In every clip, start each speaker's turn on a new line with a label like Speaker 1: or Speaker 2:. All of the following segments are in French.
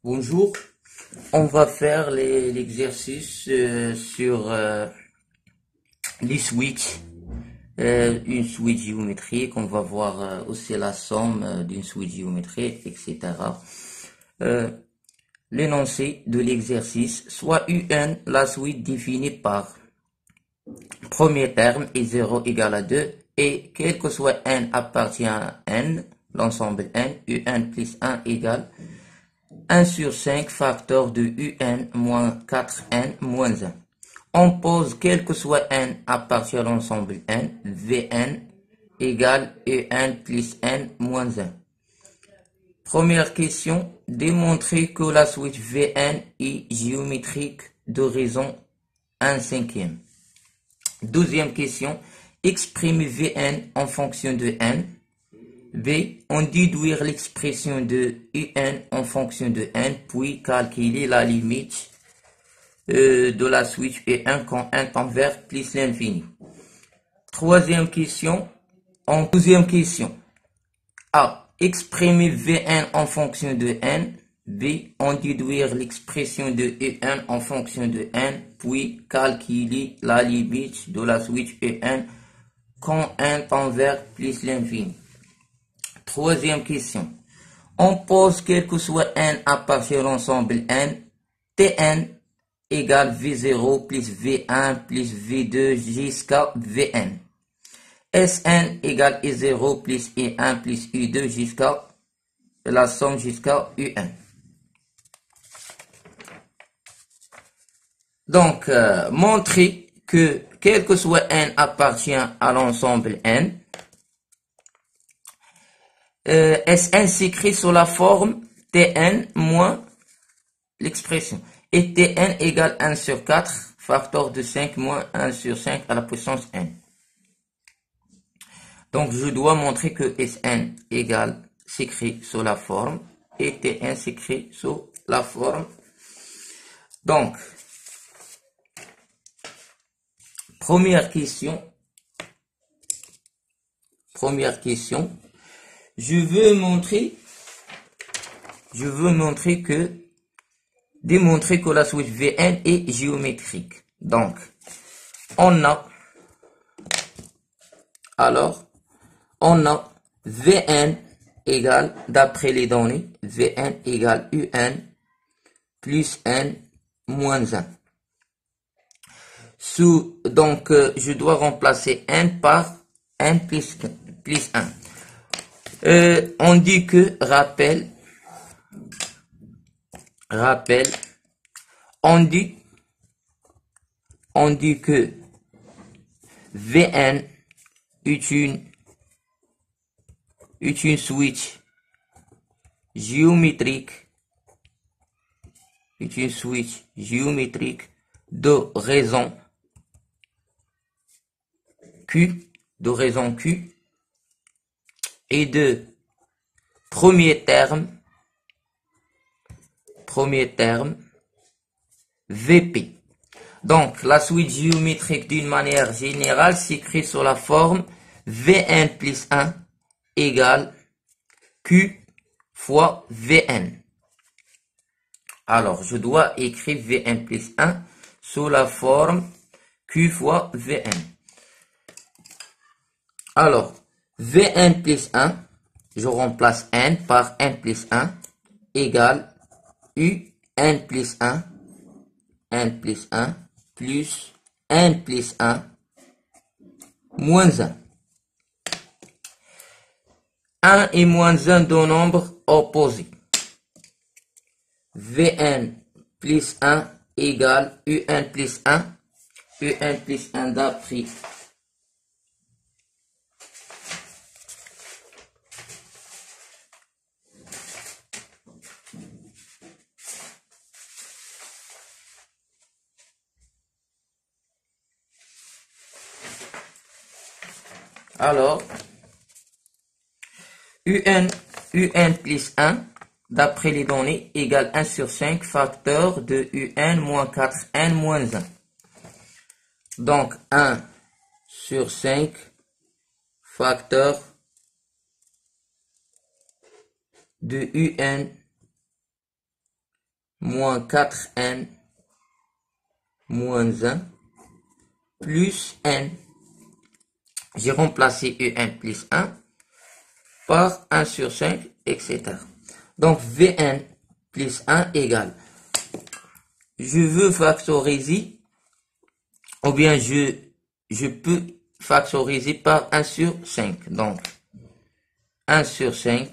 Speaker 1: Bonjour, on va faire l'exercice sur les switches, une switch géométrique. On va voir aussi la somme d'une switch géométrique, etc. L'énoncé de l'exercice, soit UN, la suite définie par premier terme et 0 égale à 2, et quel que soit n appartient à n, l'ensemble n, UN plus 1 égale 1 sur 5 facteur de UN moins 4n moins 1. On pose quel que soit n appartient à l'ensemble n, Vn égale UN plus n moins 1. Première question, démontrer que la suite Vn est géométrique de raison 1/5. Deuxième question, exprimer Vn en fonction de n. B. On déduire l'expression de UN en fonction de n, puis calculer la limite de la switch UN quand n tend vers plus l'infini. Troisième question. Deuxième question. A. Exprimer Vn en fonction de n. B. On déduire l'expression de UN en fonction de n, puis calculer la limite de la switch UN quand n tend vers plus l'infini. Troisième question. On pose quel que soit n appartient à l'ensemble n, Tn égale V0 plus V1 plus V2 jusqu'à Vn. Sn égale E0 plus E1 plus U2 jusqu'à la somme jusqu'à Un. Donc, montrer que quel que soit n appartient à l'ensemble n, Sn s'écrit sous la forme Tn moins l'expression. Et Tn égale 1 sur 4, facteur de 5 moins 1 sur 5 à la puissance n. Donc, je dois montrer que Sn égale s'écrit sous la forme et Tn s'écrit sous la forme. Donc, première question. Je veux démontrer que la switch Vn est géométrique. Donc, on a Vn égale, d'après les données, Vn égale Un plus n moins 1. Donc, je dois remplacer n par n plus 1. On dit que, rappel, on dit que Vn est une switch géométrique, de raison Q, et de premier terme Vp. Donc, la suite géométrique d'une manière générale s'écrit sous la forme Vn plus 1 égale Q fois Vn. Alors, je dois écrire Vn plus 1 sous la forme Q fois Vn. Alors, Vn plus 1, je remplace n par n plus 1 égale Un plus 1 plus n plus 1 moins 1. 1 et moins 1 deux nombres opposés. Vn plus 1 égale Un plus 1. Un plus 1 d'après alors Un plus 1, d'après les données, égale 1 sur 5 facteur de Un moins 4n moins 1. Donc, 1 sur 5 facteur de Un moins 4n moins 1 plus n. J'ai remplacé un plus 1 par 1 sur 5, etc. Donc Vn plus 1 égale. Je veux factoriser, ou bien je peux factoriser par 1 sur 5. Donc 1 sur 5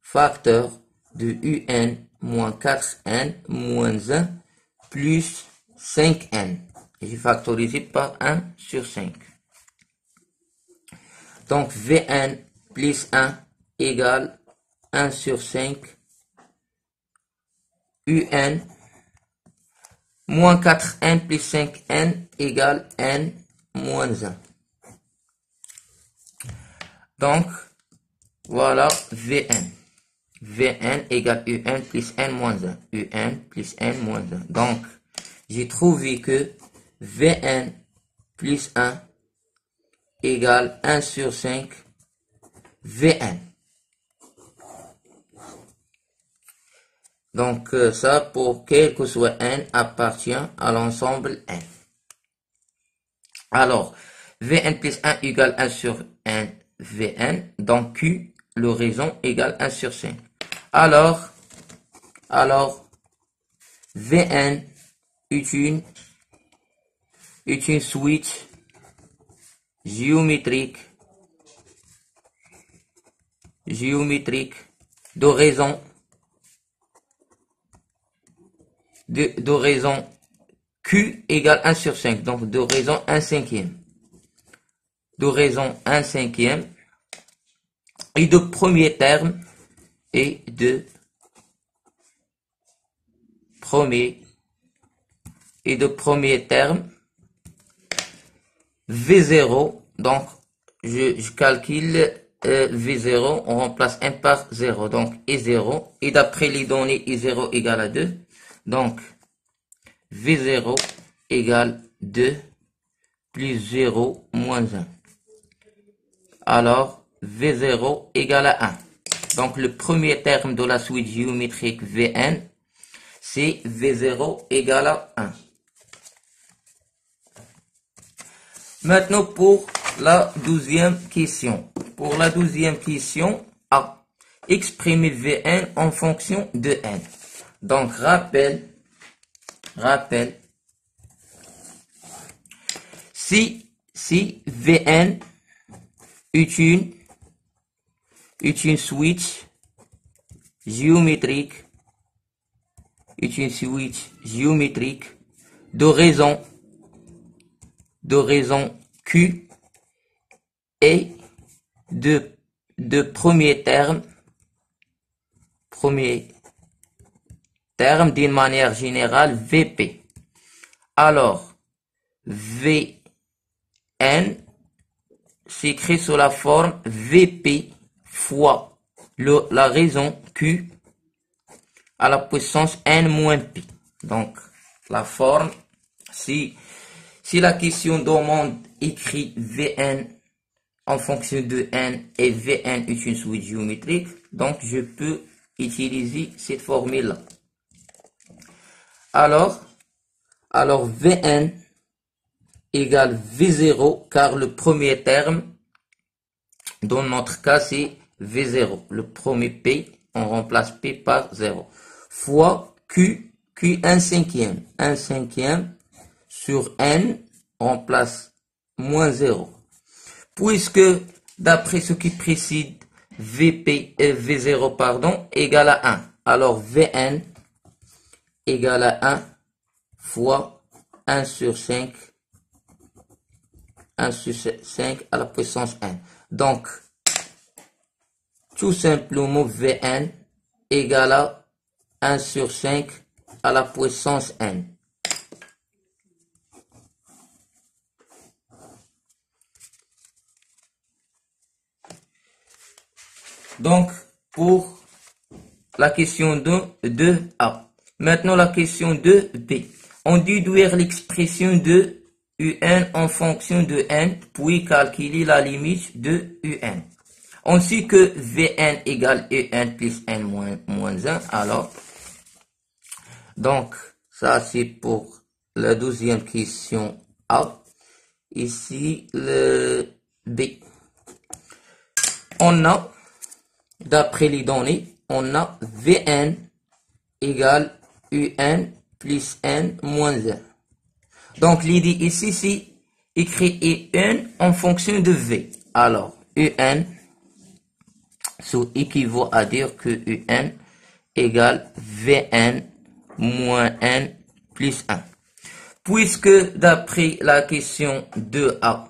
Speaker 1: facteur de un moins 4n moins 1 plus 5n. J'ai factorisé par 1 sur 5. Donc Vn plus 1 égale 1 sur 5 un moins 4n plus 5n égale n moins 1. Donc voilà Vn. Vn égale un plus n moins 1. un plus n moins 1. Donc j'ai trouvé que Vn plus 1 égale 1 sur 5 Vn. Donc ça, pour quel que soit n, appartient à l'ensemble n. Alors, Vn plus 1 égale 1 sur n Vn. Donc Q, l'horizon, égale 1 sur 5. Alors Vn est une suite géométrique d'horizon Q égale 1 sur 5, donc d'horizon 1 cinquième. D'horizon 1 cinquième et de premier terme et de premier terme V0, donc je calcule V0, on remplace 1 par 0, donc I0, et d'après les données I0 égale à 2, donc V0 égale 2 plus 0 moins 1. Alors V0 égale à 1. Donc le premier terme de la suite géométrique Vn, c'est V0 égale à 1. Maintenant pour la 12e question. Pour la 12e question, A. Exprimer Vn en fonction de n. Donc rappel, si Vn est une suite géométrique, d'horizon Q et de premier terme d'une manière générale Vp. Alors Vn s'écrit sous la forme Vp fois la raison Q à la puissance n moins p. Donc la forme, si la question demande écrit Vn en fonction de n et Vn est une suite géométrique, donc je peux utiliser cette formule-là. Alors Vn égale V0, car le premier terme, dans notre cas, c'est V0. Le premier P, on remplace P par 0. Fois Q 1 cinquième. 1 cinquième sur n, on remplace moins 0. Puisque, d'après ce qui précède, V0, pardon, égale à 1. Alors Vn égale à 1 fois 1 sur 5 à la puissance n. Donc, tout simplement, Vn égale à 1 sur 5 à la puissance n. Donc, pour la question 2A. Maintenant, la question 2B. On déduire l'expression de un en fonction de n, puis calculer la limite de un. On sait que Vn égale Un plus n moins 1. Alors, donc, ça c'est pour la deuxième question A. Ici, le B. On a, d'après les données, on a Vn égale Un plus n moins 1. Donc, l'idée ici, c'est écrire Un en fonction de V. Alors, Un, ça équivaut à dire que Un égale Vn moins n plus 1. Puisque d'après la question 2a,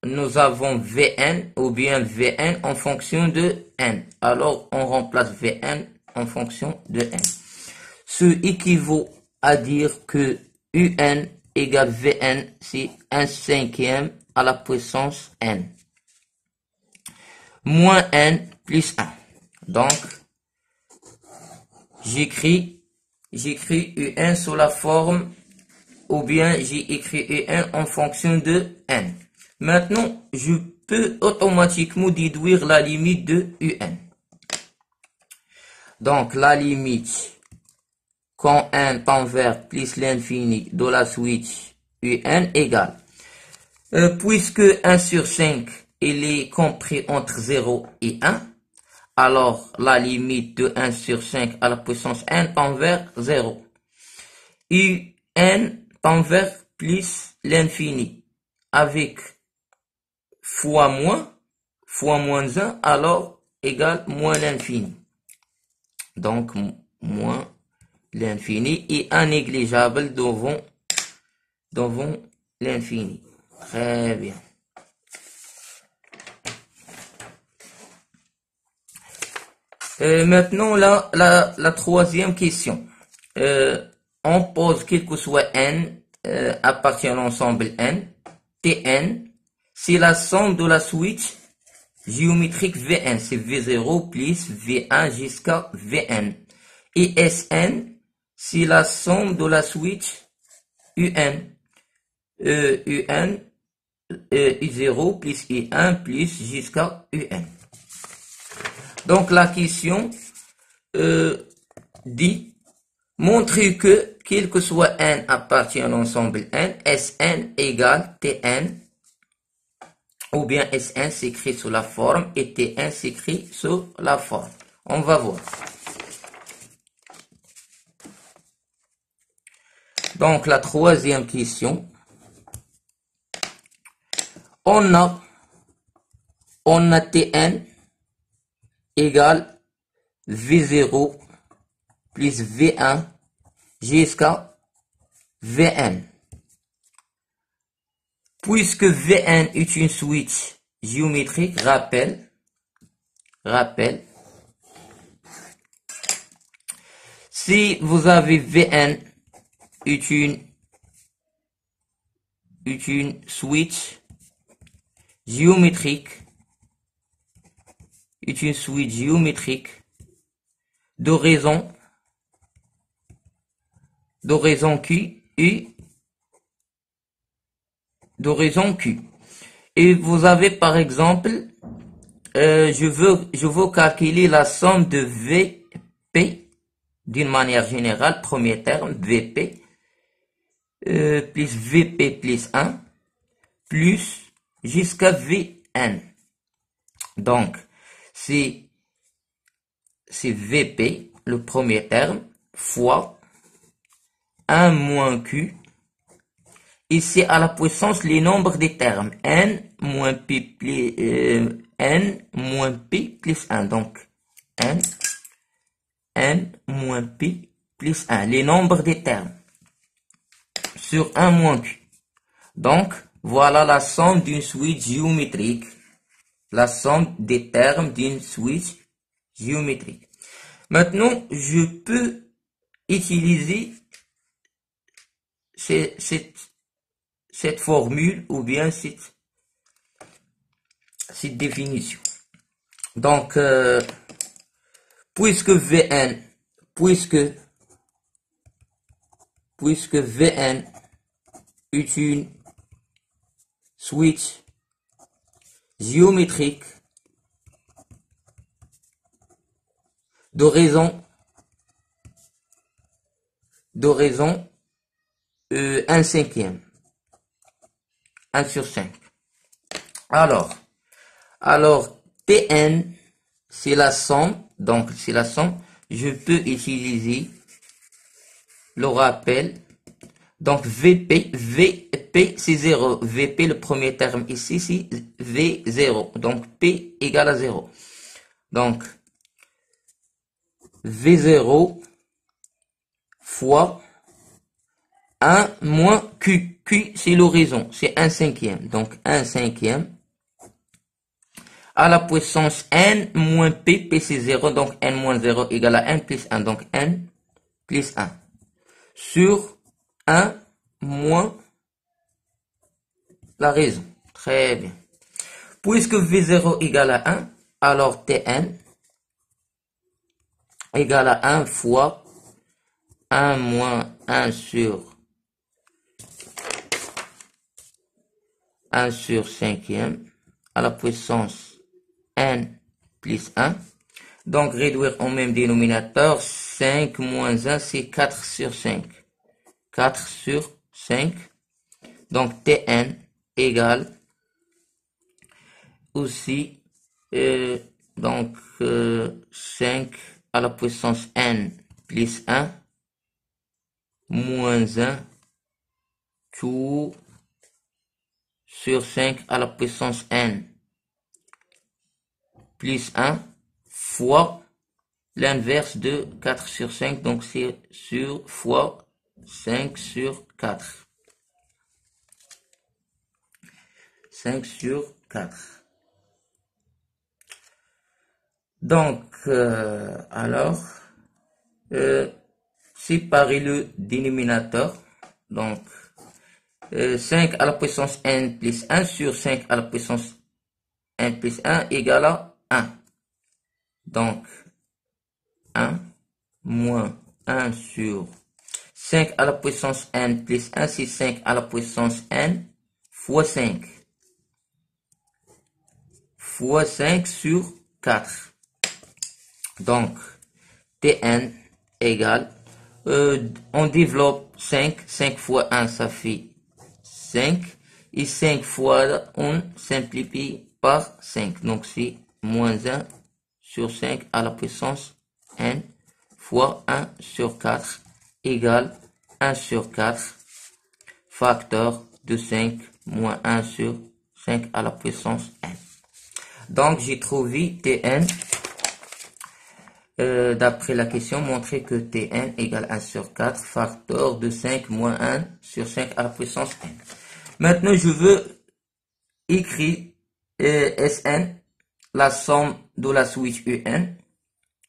Speaker 1: nous avons Vn ou bien Vn en fonction de n. Alors, on remplace Vn en fonction de n. Ce équivaut à dire que Un égale Vn, c'est 1/5 à la puissance n. Moins n plus 1. Donc, j'écris Un sous la forme, ou bien j'ai écrit Un en fonction de n. Maintenant, je peux automatiquement déduire la limite de Un. Donc, la limite quand n tend vers plus l'infini de la suite Un égale, puisque 1 sur 5, il est compris entre 0 et 1, alors la limite de 1 sur 5 à la puissance n tend vers 0. Un tend vers plus l'infini, avec fois moins 1, alors égale moins l'infini. Donc, moins l'infini et un négligeable devant l'infini. Très bien. Maintenant, la troisième question. On pose quel que soit n appartient à l'ensemble n, Tn, c'est la somme de la suite géométrique Vn, c'est V0 plus V1 jusqu'à Vn. Et Sn, c'est la somme de la suite Un. U0 plus U1 plus jusqu'à Un. Donc la question dit, montrer que quel que soit n appartient à l'ensemble n, Sn égale Tn, ou bien Sn s'écrit sous la forme et Tn s'écrit sous la forme. On va voir. Donc la troisième question, on a Tn égale V0 plus V1 jusqu'à Vn. Puisque Vn est une suite géométrique, rappel, si vous avez Vn est une suite géométrique, d'horizon Q et d'horizon Q. Et vous avez par exemple, je veux calculer la somme de Vp d'une manière générale, premier terme, Vp, plus Vp plus 1, plus jusqu'à Vn. Donc, c'est Vp, le premier terme, fois 1 moins Q, et c'est à la puissance les nombres des termes, n moins p plus 1, donc n moins p plus 1, les nombres des termes, sur 1 moins Q. Donc, voilà la somme d'une suite géométrique, la somme des termes d'une suite géométrique. Maintenant, je peux utiliser cette formule ou bien cette définition. Donc, puisque Vn est une suite géométrique d'horizon 1 cinquième. 1 sur 5. Alors, Tn, c'est la somme. Donc, c'est la somme. Je peux utiliser le rappel. Donc, VP c'est 0. VP, le premier terme ici, c'est V0. Donc, P égale à 0. Donc, V0 fois 1 moins Q. Q, c'est l'horizon. C'est 1 cinquième. Donc, 1 cinquième à la puissance n moins p. P, c'est 0. Donc, n moins 0 égale à n plus 1. Donc, n plus 1. Sur 1 moins la raison. Très bien. Puisque V0 égale à 1, alors Tn égale à 1 fois 1 moins 1 sur 5e à la puissance n plus 1. Donc, réduire au même dénominateur, 5 moins 1, c'est 4 sur 5. 4 sur 5. Donc, Tn égale aussi, 5 à la puissance n plus 1 moins 1 Q sur 5 à la puissance n plus 1 fois l'inverse de 4 sur 5, donc c'est sur fois 5 sur 4. 5 sur 4. Donc, séparer le dénominateur. Donc, 5 à la puissance n plus 1 sur 5 à la puissance n plus 1 égale à 1. Donc, 1 moins 1 sur 5 à la puissance n plus 1, c'est 5 à la puissance n fois 5. Fois 5 sur 4. Donc, Tn égale, on développe 5. 5 fois 1, ça fait 5. Et 5 fois, on simplifie par 5. Donc, c'est moins 1 sur 5 à la puissance n fois 1 sur 4 égale 1 sur 4 facteur de 5 moins 1 sur 5 à la puissance n. Donc, j'ai trouvé Tn. D'après la question, montrer que Tn égale 1 sur 4 facteur de 5 moins 1 sur 5 à la puissance n. Maintenant, je veux écrire Sn, la somme de la switch Un.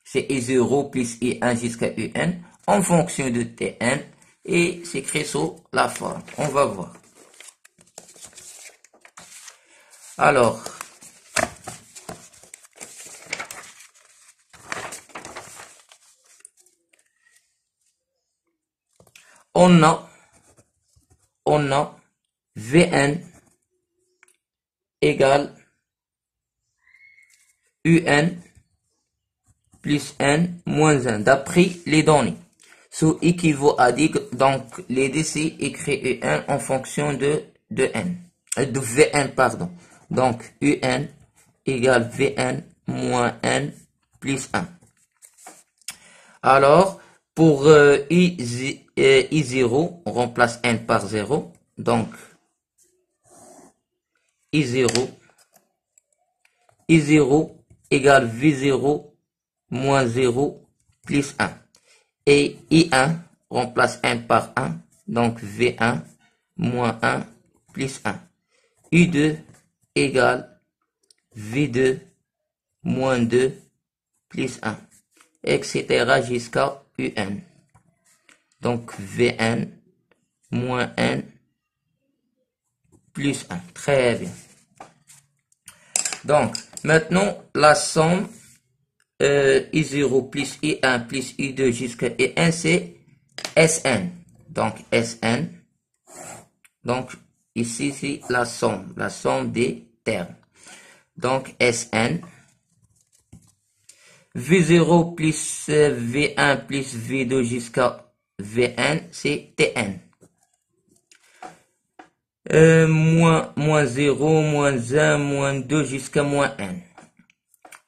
Speaker 1: C'est I0 plus I1 jusqu'à Un en fonction de Tn et s'écrit sous la forme. On va voir. Alors, on a Vn égale Un plus n moins 1 d'après les données. Ce équivaut à dire, donc les DC écrit Un en fonction de Vn, pardon. Donc Un égale Vn moins n plus 1. Alors, pour I0, on remplace n par 0. Donc, I0 égale V0 moins 0 plus 1. Et I1 remplace 1 par 1. Donc, V1 moins 1 plus 1. I2 égale V2 moins 2 plus 1. Etc. jusqu'à Un. Donc, Vn moins n plus 1. Très bien. Donc, maintenant, la somme I0 plus I1 plus I2 jusqu'à I1, c'est Sn. Donc, Sn. Donc, ici, c'est la somme des termes. Donc, Sn. V0 plus V1 plus V2 jusqu'à Vn, c'est Tn. Moins 0, moins 1, moins 2 jusqu'à moins n.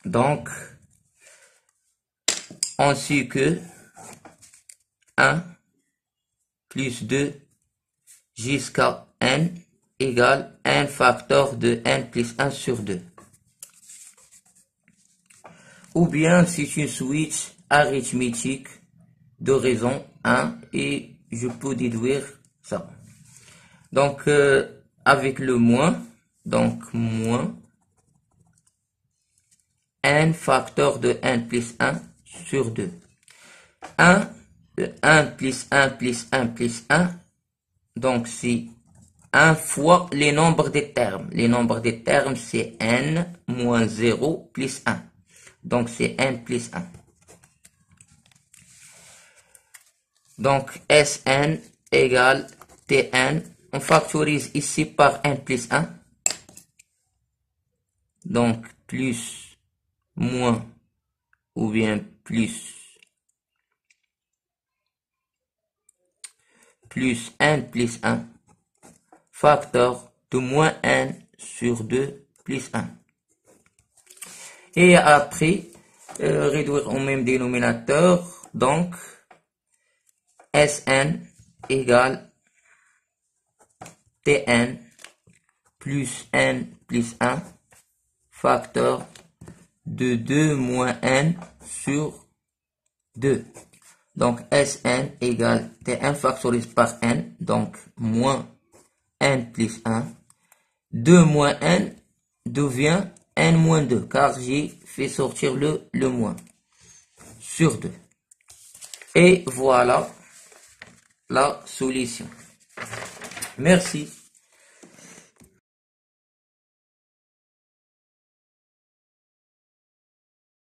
Speaker 1: Donc, on sait que 1 plus 2 jusqu'à n égale n facteur de n plus 1 sur 2. Ou bien c'est une suite arithmétique de raison 1 et je peux déduire ça. Donc avec le moins, donc moins n facteur de n plus 1 sur 2. 1 plus 1 plus 1 plus 1, donc c'est 1 fois les nombres des termes. Les nombres des termes c'est n moins 0 plus 1. Donc c'est n plus 1. Donc Sn égale Tn. On factorise ici par n plus 1. Donc plus, moins, ou bien plus n plus 1. Facteur de moins n sur 2 plus 1. Et après, réduire au même dénominateur. Donc, Sn égale Tn plus n plus 1 facteur de 2 moins n sur 2. Donc, Sn égale Tn factorisé par n. Donc, moins n plus 1. 2 moins n devient n moins 2, car j'ai fait sortir le moins sur 2. Et voilà la solution. Merci.